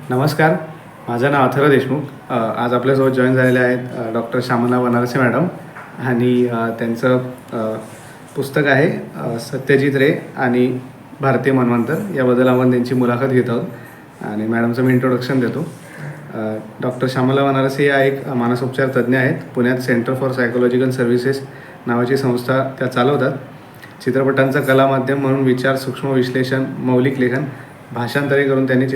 नमस्कार. माझं नाव अथर्व देशमुख. आज आपल्यासोबत जॉईन झालेले आहेत डॉक्टर श्यामला बनारसे मॅडम आणि त्यांचं पुस्तक आहे सत्यजित रे आणि भारतीय मन्वंतर. याबद्दल आपण त्यांची मुलाखत घेत आहोत आणि मॅडमचं मी इंट्रोडक्शन देतो. डॉक्टर श्यामला बनारसे या एक मानसोपचार तज्ज्ञ आहेत. पुण्यात सेंटर फॉर सायकोलॉजिकल सर्व्हिसेस नावाची संस्था त्या चालवतात. चित्रपटांचा कला माध्यम म्हणून विचार, सूक्ष्म विश्लेषण, मौलिक लेखन, भाषांतरे करून त्यांनी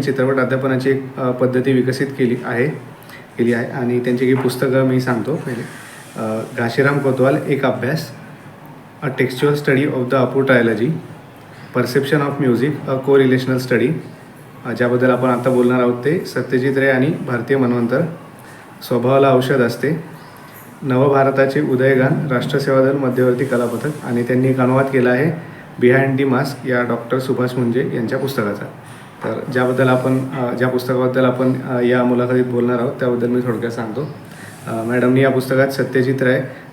चित्रपट अध्यापनाची एक पद्धती विकसित केली आहे आणि त्यांची काही पुस्तकं मी सांगतो. पहिले घाशीराम कोतवाल, एक अभ्यास, a textual study of the Apu trilogy, perception of music, a correlational study, ज्याबद्दल आपण आता बोलणार आहोत ते सत्यजित रे आणि भारतीय मन्वंतर, स्वभावाला औषध असते, नवभारताचे उदयगान, राष्ट्रसेवा दल मध्यवर्ती कलापथक, आणि त्यांनी एक अनुवाद केला आहे बिहाइंड दी मास्क या डॉक्टर सुभाष मुंजे यांच्या पुस्तकाचा. तर ज्या पुस्तकाबद्दल आपण या मुलाखतीत बोलणार आहोत त्याबद्दल मी थोडक्यात सांगतो. मॅडमनी या पुस्तकात सत्यजित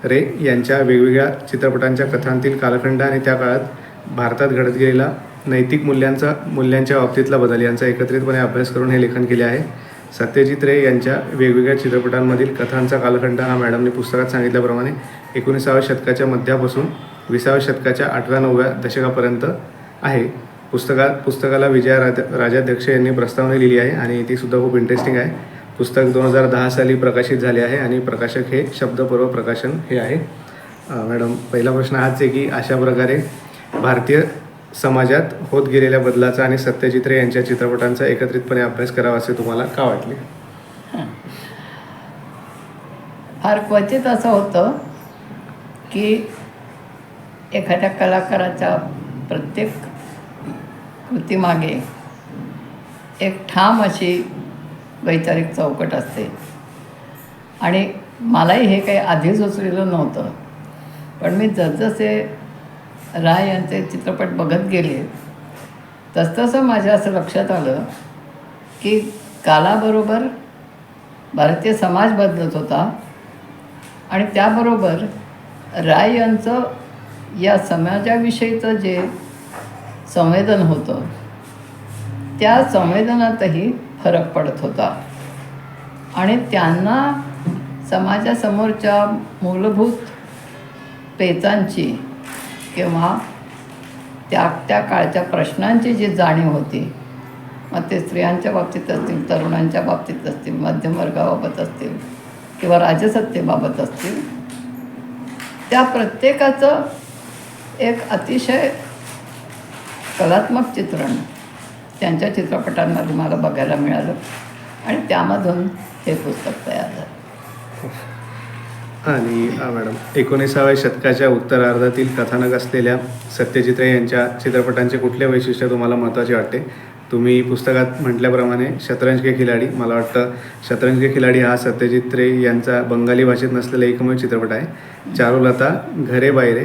रे यांच्या वेगवेगळ्या चित्रपटांच्या कथांतील कालखंड आणि त्या काळात भारतात घडत गेलेला नैतिक मूल्यांच्या बाबतीतला बदल यांचा एकत्रितपणे अभ्यास करून हे लेखन केले आहे. सत्यजित रे यांच्या वेगवेगळ्या चित्रपटांमधील कथांचा कालखंड हा मॅडमने पुस्तकात सांगितल्याप्रमाणे 19व्या शतकाच्या मध्यापासून 20व्या शतकाच्या 8व्या-9व्या दशकापर्यंत आहे. पुस्तकाला विजया राजाध्यक्ष यांनी प्रस्तावना लिहिली आहे आणि तीसुद्धा खूप इंटरेस्टिंग आहे. पुस्तक 2010 साली प्रकाशित झाले आहे आणि प्रकाशक हे शब्दपर्व प्रकाशन हे आहे. मॅडम, पहिला प्रश्न हाच आहे की अशा प्रकारे भारतीय समाजात होत गेलेल्या बदलाचा आणि सत्यजित रे यांच्या चित्रपटांचा एकत्रितपणे अभ्यास करावा असे तुम्हाला का वाटले? फार क्वचित असं होतं की एखाद्या कलाकाराच्या प्रत्येक कृतीमागे एक ठाम अशी वैचारिक चौकट असते आणि मलाही हे काही आधी सुचलेलं नव्हतं. पण मी जसजसे राय यांचे चित्रपट बघत गेले तसतसं माझ्या असं लक्षात आलं की कालाबरोबर भारतीय समाज बदलत होता आणि त्याबरोबर राय यांचं या समाजाविषयीचं जे संवेदन होतं त्या संवेदनातही फरक पडत होता आणि त्यांना समाजासमोरच्या मूलभूत पेचांची किंवा त्या काळच्या प्रश्नांची जी जाणीव होती, मग ते स्त्रियांच्या बाबतीत असतील, तरुणांच्या बाबतीत असतील, मध्यमवर्गाबाबत असतील किंवा राजसत्तेबाबत असतील, त्या प्रत्येकाचं एक अतिशय कलात्मक चित्रण त्यांच्या चित्रपटांमध्ये मला बघायला मिळालं आणि त्यामधून हे पुस्तक तयार झालं. आणि मॅडम, 19व्या शतकाच्या उत्तरार्धातील कथानक असलेल्या सत्यजित रे यांच्या चित्रपटांचे कुठले वैशिष्ट्य तुम्हाला महत्त्वाचे वाटते? तुम्ही पुस्तकात म्हटल्याप्रमाणे शतरंज के खिलाडी, मला वाटतं शतरंज के खिलाडी हा सत्यजित रे यांचा बंगाली भाषेत नसलेला एकमेव चित्रपट आहे. चारुलता, घरे बाहेरे,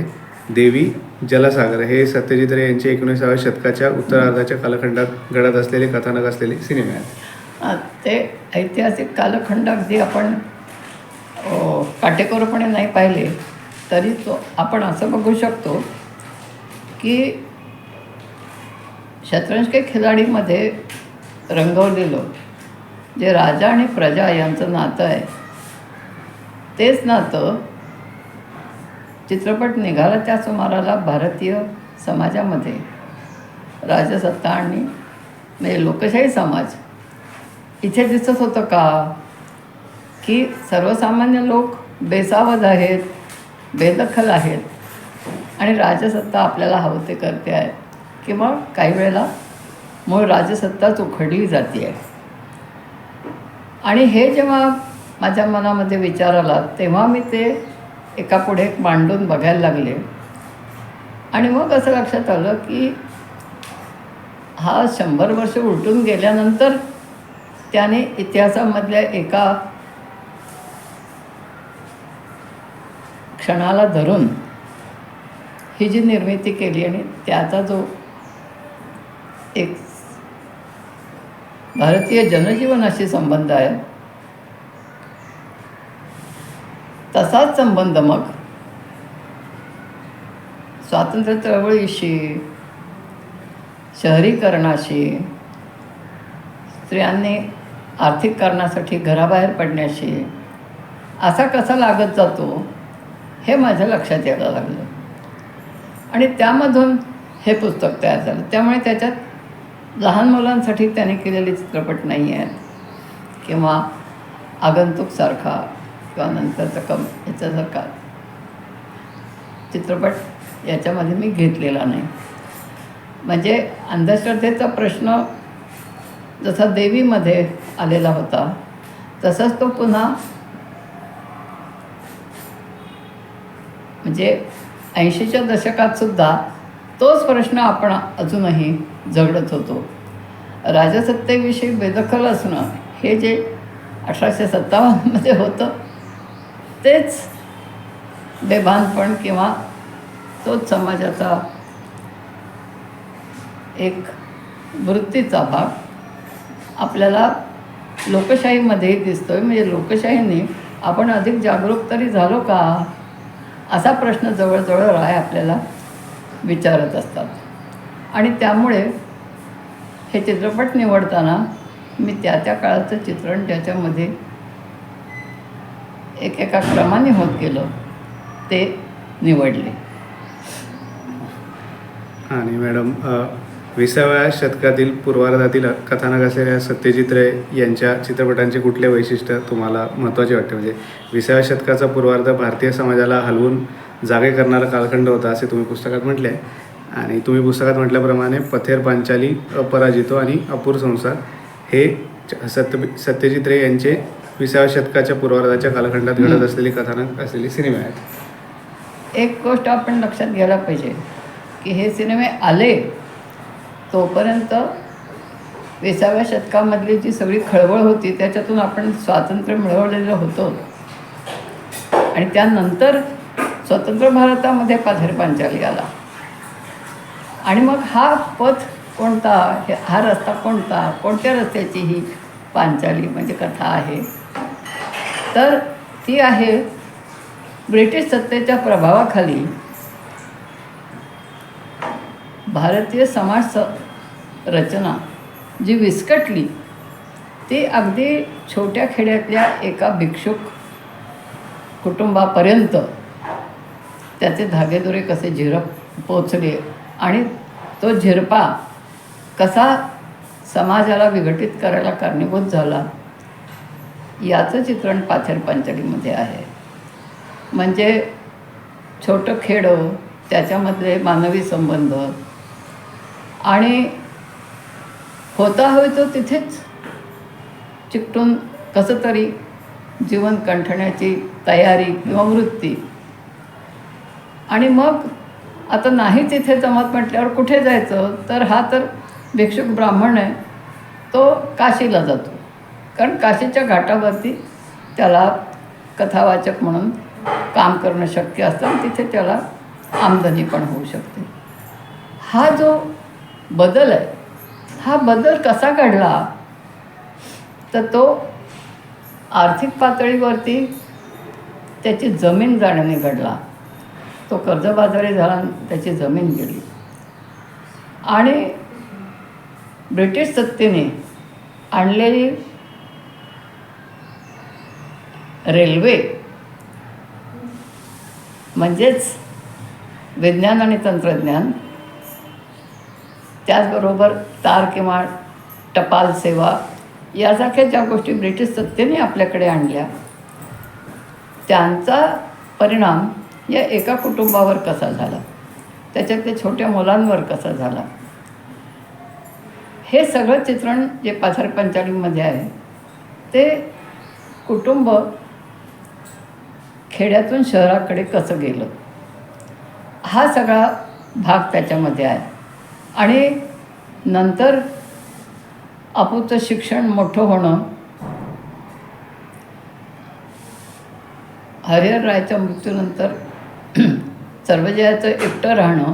देवी, जलसागर हे सत्यजित रे यांचे 19व्या शतकाच्या उत्तरार्धाच्या कालखंडात घडत असलेले कथानक असलेले सिनेमे आहेत. ते ऐतिहासिक कालखंड अगदी आपण काटेकोरपणे नाही पाहिले तरी आपण असं बघू शकतो की शतरंज के खिलाडीमध्ये रंगवलेलं जे राजा आणि प्रजा यांचं नातं आहे तेच नातं चित्रपट निघाला त्या सुमाराला भारतीय समाजामध्ये राजसत्ता आणि म्हणजे लोकशाही समाज इथे दिसत होतं का की सर्वसामान्य लोक बेसावध आहेत, बेदखल आहेत आणि राजसत्ता आपल्याला हवं ते करते आहे किंवा काही वेळेला मूळ राजसत्ताच उखडली जाते आहे. आणि हे जेव्हा माझ्या मनामध्ये विचार आला तेव्हा मी ते एकापुढे एक मांडून बघायला लागले आणि मग असं लक्षात आलं की हा 100 वर्ष उलटून गेल्यानंतर त्याने इतिहासामधल्या एका क्षणाला धरून ही जी निर्मिती केली आणि त्याचा जो एक भारतीय जनजीवनाशी संबंध आहे तसाच संबंध मग स्वातंत्र्य चळवळीशी, शहरीकरणाशी स्त्रियांनी आर्थिक कारणासाठी घराबाहेर पडण्याशी असा कसा लागत जातो हे माझ्या लक्षात यायला लागलं आणि त्यामधून हे पुस्तक तयार झालं. त्यामुळे त्याच्यात लहान मुलांसाठी त्याने केलेले चित्रपट नाही आहेत किंवा आगंतुकसारखा किंवा नंतरचा याच्यासारखा चित्रपट याच्यामध्ये मी घेतलेला नाही. म्हणजे अंधश्रद्धेचा प्रश्न जसा देवीमध्ये आलेला होता तसाच तो पुन्हा म्हणजे 80च्या दशकातसुद्धा तोच प्रश्न आपण अजूनही झगडत होतो. राजसत्तेविषयी बेदखल असणं हे जे 1857मध्ये होतं तेच बेभानपण किंवा तोच समाजाचा एक वृत्तीचा भाग आपल्याला लोकशाहीमध्येही दिसतो आहे. म्हणजे लोकशाहीने आपण अधिक जागरूक तरी झालो का असा प्रश्न जवळजवळ राय आपल्याला विचारत असतात. आणि त्यामुळे हे चित्रपट निवडताना मी त्या काळाचं चित्रण ज्याच्यामध्ये एकेका क्रमाने होत गेलं ते निवडले. आणि मॅडम 20व्या शतकातील पूर्वार्धातील कथानक असलेल्या सत्यजित रे यांच्या चित्रपटांचे कुठले वैशिष्ट्य तुम्हाला महत्त्वाचे वाटते? म्हणजे 20व्या शतकाचा पूर्वार्ध भारतीय समाजाला हलवून जागे करणारा कालखंड होता असे तुम्ही पुस्तकात म्हटले आहे. आणि तुम्ही पुस्तकात म्हटल्याप्रमाणे पथेर पांचाली, अपराजितो आणि अपूर संसार हे सत्यजित रे यांचे 20व्या शतकाच्या पूर्वार्धाच्या कालखंडात घडत असलेले कथानक असलेले सिनेमे आहेत. एक गोष्ट आपण लक्षात घ्यायला पाहिजे की हे सिनेमे आले तोपर्यंत 20व्या शतकामधली जी सगळी खळबळ होती त्याच्यातून आपण स्वातंत्र्य मिळवलेलं होतं. आणि त्यानंतर स्वतंत्र भारतामध्ये पथेर पांचाली आला. आणि मग हा पथ कोणता, हा रस्ता कोणता, कोणत्या रस्त्याची ही पांचाली म्हणजे कथा आहे, तर ती आहे ब्रिटिश सत्तेच्या प्रभावाखाली भारतीय समाज रचना जी विस्कटली ती अगदी छोट्या खेड्यातल्या एका भिक्षुक कुटुंबापर्यंत त्याचे धागेदोरे कसे पोचले आणि तो झिरपा कसा समाजाला विघटित करायला कारणीभूत झाला याचं चित्रण पथेर पांचालीमध्ये आहे. म्हणजे छोटं खेडं, त्याच्यामधले मानवी संबंध आणि होता हवे तो तिथेच चिकटून कसं तरी जीवन कंठण्याची तयारी किंवा वृत्ती. आणि मग आता नाही तिथे जमत म्हटल्यावर कुठे जायचं, तर हा तर भिक्षुक ब्राह्मण आहे, तो काशीला जातो. कारण काशीच्या घाटावरती त्याला कथावाचक म्हणून काम करणं शक्य असतं आणि तिथे त्याला आमदनी पण होऊ शकते. हा जो बदल आहे, हा बदल कसा घडला तर तो आर्थिक पातळीवरती त्याची जमीन जाण्याने घडला. तो कर्जबाजारी झाला, त्याची जमीन गेली. आणि ब्रिटिश सत्तेने आणलेली रेल्वे म्हणजेच विज्ञान आणि तंत्रज्ञान, त्याचबरोबर तार किंवा टपाल सेवा यासारख्या ज्या गोष्टी ब्रिटिश सत्तेने आपल्याकडे आणल्या त्यांचा परिणाम या एका कुटुंबावर कसा झाला, त्याच्यातल्या छोट्या मुलांवर कसा झाला, हे सगळं चित्रण जे पथेर पांचालीमध्ये आहे ते कुटुंब खेड्यातून शहराकडे कसं गेलं हा सगळा भाग त्याच्यामध्ये आहे. आणि नंतर अपूचं शिक्षण मोठं होणं, हरिहर रायच्या मृत्यूनंतर सर्वजयाचं एकटं राहणं,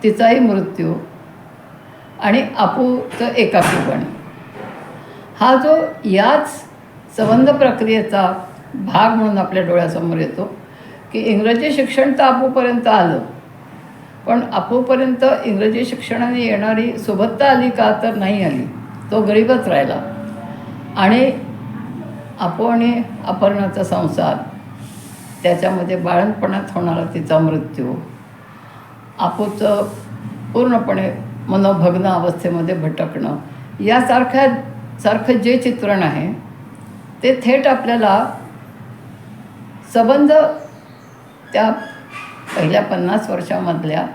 तिचाही मृत्यू आणि अपूचं एकाकीपण, हा जो याच संबंध प्रक्रियेचा भाग म्हणून आपल्या डोळ्यासमोर येतो की इंग्रजी शिक्षण तर अपूपर्यंत आलं, पण अपूपर्यंत इंग्रजी शिक्षणाने येणारी सुबत्ता आली का तर नाही आली. तो गरीबच राहिला. आणि आणि अपहरणाचा संसार, त्याच्यामध्ये बाळंतपणात होणारा तिचा मृत्यू, आपूचं पूर्णपणे मनोभग्न अवस्थेमध्ये भटकणं, सारखं जे चित्रण आहे ते थेट आपल्याला संबंध त्या पहिल्या 50 वर्षामधल्या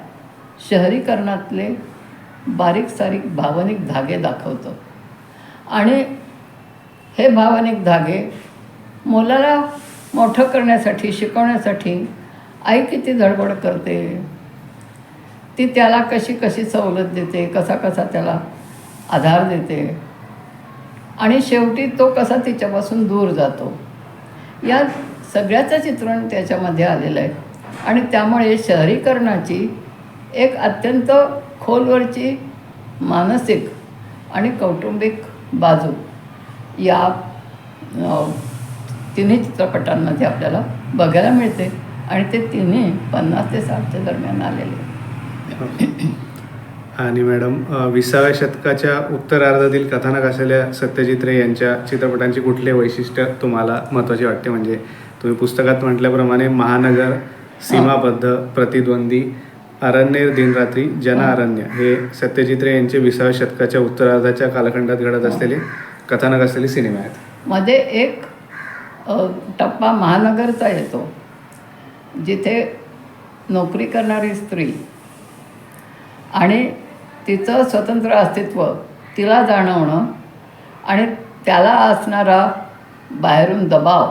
शहरीकरणातले बारीक सारीक भावनिक धागे दाखवतं. आणि हे भावनिक धागे मुलाला मोठं करण्यासाठी, शिकवण्यासाठी आई किती धडपड करते, ती त्याला कशी कशी सवलत देते, कसा त्याला आधार देते, आणि शेवटी तो कसा तिच्यापासून दूर जातो, या सगळ्याचं चित्रण त्याच्यामध्ये आलेलं आहे. आणि त्यामुळे शहरीकरणाची एक अत्यंत खोलवरची मानसिक आणि कौटुंबिक बाजू या तिन्ही चित्रपटांमध्ये आपल्याला बघायला मिळते. आणि ते तिन्ही 50 ते 60च्या दरम्यान आलेले. आणि मॅडम 20व्या शतकाच्या उत्तरार्धातील कथानक असलेल्या सत्यजित रे यांच्या चित्रपटांची कुठले वैशिष्ट्य तुम्हाला महत्त्वाचे वाटते? म्हणजे तुम्ही पुस्तकात म्हटल्याप्रमाणे महानगर, सीमाबद्ध, प्रतिद्वंदी, अरण्य, दिनरात्री, जनअरण्य हे सत्यजित रे यांचे 20व्या शतकाच्या उत्तरार्धाच्या कालखंडात घडत असलेले कथानक असलेले सिनेमे आहेत. मध्ये एक टप्पा महानगरचा येतो, जिथे नोकरी करणारी स्त्री आणि तिचं स्वतंत्र अस्तित्व तिला जाणवणं आणि त्याला असणारा बाहेरून दबाव,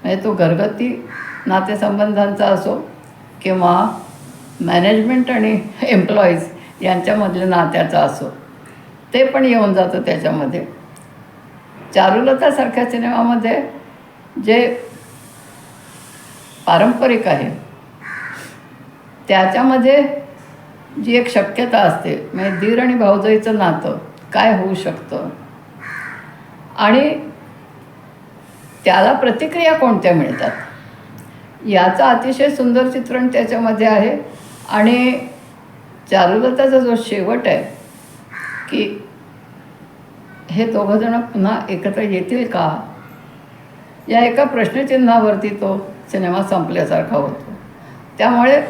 म्हणजे तो घरगती नातेसंबंधांचा असो किंवा मॅनेजमेंट आणि एम्प्लॉईज यांच्यामधल्या नात्याचा असो, ते पण येऊन जातं त्याच्यामध्ये. चारुलतासारख्या सिनेमामध्ये जे पारंपरिक आहे त्याच्यामध्ये जी एक शक्यता असते, म्हणजे दीर आणि भाऊजाईचं नातं काय होऊ शकतं आणि त्याला प्रतिक्रिया कोणत्या मिळतात, याचं अतिशय सुंदर चित्रण त्याच्यामध्ये आहे. आणि चारुलताचा जो शेवट आहे की हे दोघंजणं पुन्हा एकत्र येतील का, या एका प्रश्नचिन्हावरती तो सिनेमा संपल्यासारखा होतो. त्यामुळे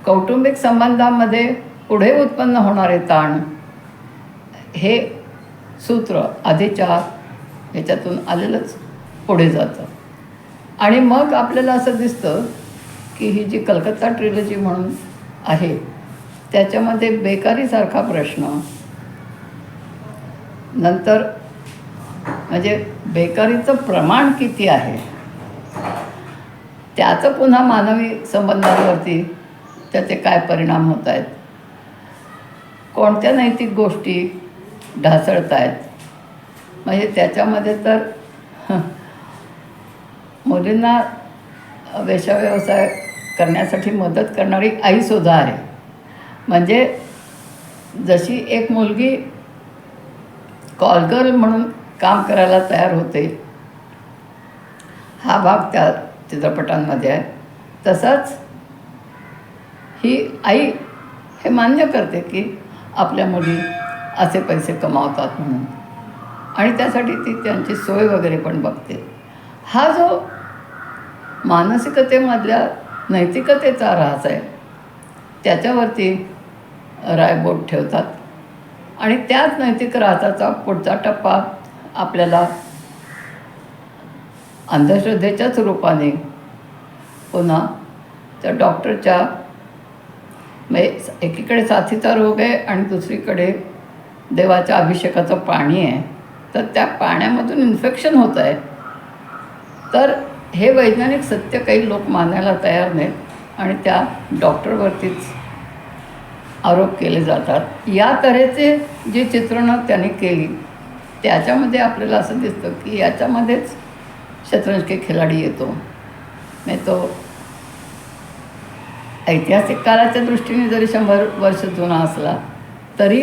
कौटुंबिक संबंधांमध्ये पुढे उत्पन्न होणारे ताण हे सूत्र आधीच्या ह्याच्यातून आलेलंच पुढे जातं. आणि मग आपल्याला असं दिसतं की ही जी कलकत्ता ट्रिलॉजी म्हणून आहे त्याच्यामध्ये बेकारीसारखा प्रश्न, नंतर म्हणजे बेकारीचं प्रमाण किती आहे, त्याचं पुन्हा मानवी संबंधांवरती त्याचे काय परिणाम होत आहेत, कोणत्या नैतिक गोष्टी ढासळत आहेत. म्हणजे त्याच्यामध्ये तर मुलींना वेश्याव्यवसाय करण्यासाठी मदत करणारी आईसुद्धा आहे. म्हणजे जशी एक मुलगी कॉलगर्ल म्हणून काम करायला तयार होते, हा भाग त्या चित्रपटांमध्ये आहे, तसाच ही आई हे मान्य करते की आपल्या मुली असे पैसे कमावतात म्हणून, आणि त्यासाठी ती त्यांची सोय वगैरे पण बघते. हा जो मानसिकतेमधल्या नैतिकतेचा ऱ्हास आहे त्याच्यावरती रायबोट ठेवतात. आणि त्याच नैतिक ऱ्हासाचा पुढचा टप्पा आपल्याला अंधश्रद्धेच्याच रूपाने पुन्हा त्या डॉक्टरच्या, म्हणजे एकीकडे साथीचा रोग आहे आणि दुसरीकडे देवाच्या अभिषेकाचं पाणी आहे, तर त्या पाण्यामधून इन्फेक्शन होत आहे. तर हे वैज्ञानिक सत्य काही लोक मानायला तयार नाहीत आणि त्या डॉक्टरवरतीच आरोप केले जातात. या तऱ्हेचे जी चित्रणं त्यांनी केली त्याच्यामध्ये आपल्याला असं दिसतं की याच्यामध्येच शतरंज के खिलाडी येतो. नाही तो ऐतिहासिक काळाच्या दृष्टीने जरी 100 वर्ष जुना असला तरी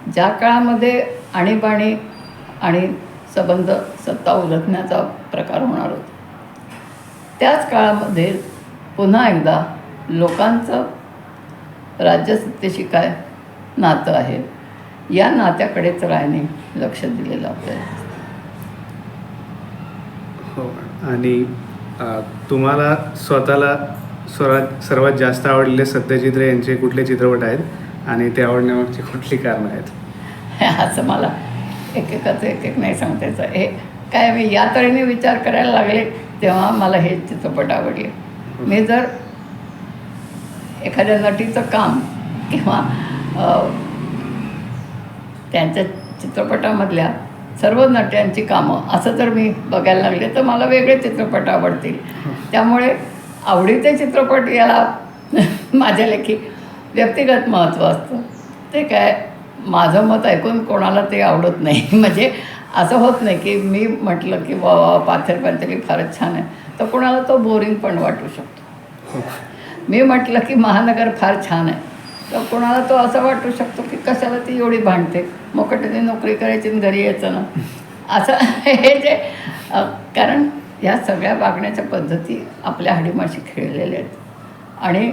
ज्या काळामध्ये आणीबाणी आणि संबंध सत्ता उलटण्याचा प्रकार होणार होता, त्याच काळामध्ये पुन्हा एकदा लोकांचं राज्यसत्तेशी काय नातं आहे या नात्याकडेच रायने लक्ष दिलेलं आपल्याला. हो. आणि तुम्हाला स्वतःला सर्वात जास्त आवडलेले सत्यजित रे यांचे कुठले चित्रपट आहेत आणि ते आवडण्यामागची कुठली कारणं आहेत? असं मला एकेकाचं एक नाही सांगता यायचं. हे काय मी या तऱ्हेने विचार करायला लागले तेव्हा मला हे चित्रपट आवडले. मी जर एखाद्या नटीचं काम किंवा त्यांच्या चित्रपटामधल्या सर्व नट्यांची कामं असं जर मी बघायला लागले तर मला वेगळे चित्रपट आवडतील. त्यामुळे आवडीचे चित्रपट याला माझ्या लेखी व्यक्तिगत महत्त्व असतं. ते काय माझं मत ऐकून कोणाला ते आवडत नाही. म्हणजे असं होत नाही की मी म्हटलं की वा पाथेर पंचली फारच छान आहे तर कोणाला तो बोरिंग पण वाटू शकतो. मी म्हटलं की महानगर फार छान आहे तर कोणाला तो असं वाटू शकतो की कशाला ती एवढी भांडते, मोकट्याने नोकरी करायची आणि घरी यायचं ना. असं हे जे कारण ह्या सगळ्या वागण्याच्या पद्धती आपल्या हाडीमाशी खेळलेल्या आहेत आणि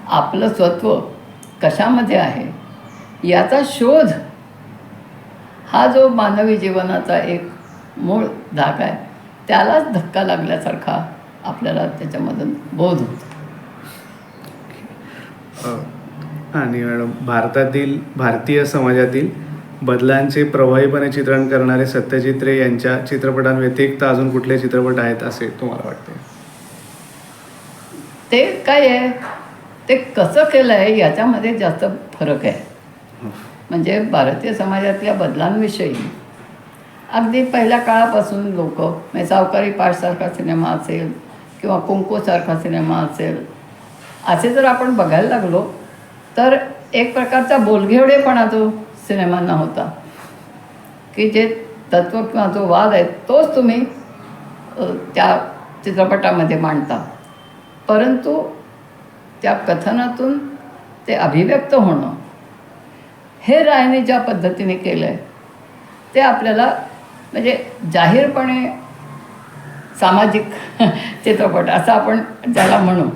आपलं स्वत्व कशामध्ये आहे याचा शोध हा जो मानवी जीवनाचा एक मूळ धागा आहे त्यालाच धक्का लागल्यासारखा आपल्याला त्याच्यामधून बोध होतो. आणि मॅडम भारतीय समाजातील बदलांचे प्रभावीपणे चित्रण करणारे सत्यजित रे यांच्या चित्रपटांव्यतिरिक्त अजून कुठले चित्रपट आहेत असे तुम्हाला वाटते? ते काय आहे ते कसं केलं आहे याच्यामध्ये जास्त फरक आहे. म्हणजे भारतीय समाजातल्या बदलांविषयी अगदी पहिल्या काळापासून लोक म्हणजे सावकारी पाठसारखा सिनेमा असेल किंवा कुंकूसारखा सिनेमा असेल असे जर आपण बघायला लागलो तर एक प्रकारचा बोलघेवडेपणा जो सिनेमांना होता की जे तत्त्व किंवा जो वाद आहे तोच तुम्ही त्या चित्रपटामध्ये मांडता, परंतु त्या कथनातून ते अभिव्यक्त होणं हे रायने ज्या पद्धतीने केलं आहे ते आपल्याला म्हणजे जाहीरपणे सामाजिक चित्रपट असं आपण ज्याला म्हणू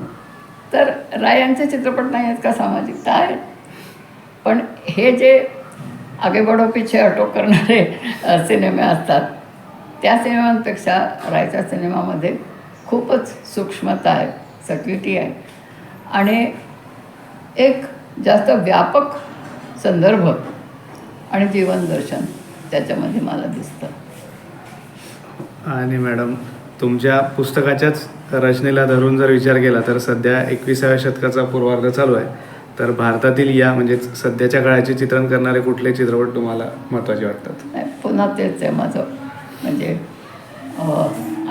तर राय यांचे चित्रपट नाही आहेत का सामाजिक? तर आहेत, पण हे जे आगे बढो पीछे हटो करणारे सिनेमे असतात त्या सिनेमांपेक्षा रायच्या सिनेमामध्ये खूपच सूक्ष्मता आहे, सटलिटी आहे आणि एक जास्त व्यापक संदर्भ आणि जीवनदर्शन त्याच्यामध्ये मला दिसतं. आणि मॅडम तुमच्या पुस्तकाच्याच रचनेला धरून जर विचार केला तर सध्या 21व्या शतकाचा पूर्वार्ध चालू आहे तर भारतातील या म्हणजे सध्याच्या काळाचे चित्रण करणारे कुठले चित्रपट तुम्हाला महत्त्वाचे वाटतात? नाही, पुन्हा तेच आहे माझं. म्हणजे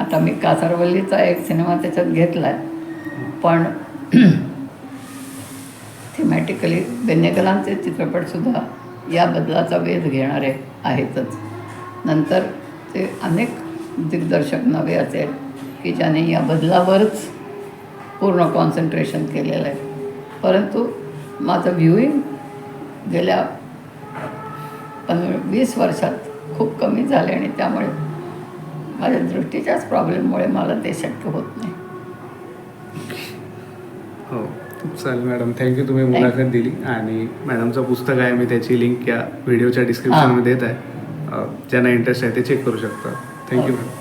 आता मी कासारवल्लीचा एक सिनेमा त्याच्यात घेतला आहे पण थीमॅटिकली बेनेगलांचे चित्रपटसुद्धा या बदलाचा वेध घेणारे आहेतच. नंतर ते अनेक दिग्दर्शक नवे असेल की ज्याने या बदलावरच पूर्ण कॉन्सन्ट्रेशन केलेलं आहे, परंतु माझं व्ह्यूइंग गेल्या 20 वर्षात खूप कमी झाले आणि त्यामुळे माझ्या दृष्टीच्याच प्रॉब्लेममुळे मला ते शक्य होत नाही. हो चालेल मॅडम, थँक्यू. तुम्ही मुलाखत दिली आणि मॅडमचं पुस्तक आहे मी त्याची लिंक या व्हिडिओच्या डिस्क्रिप्शनमध्ये देत आहे. ज्यांना इंटरेस्ट आहे ते चेक करू शकता. Thank you madam.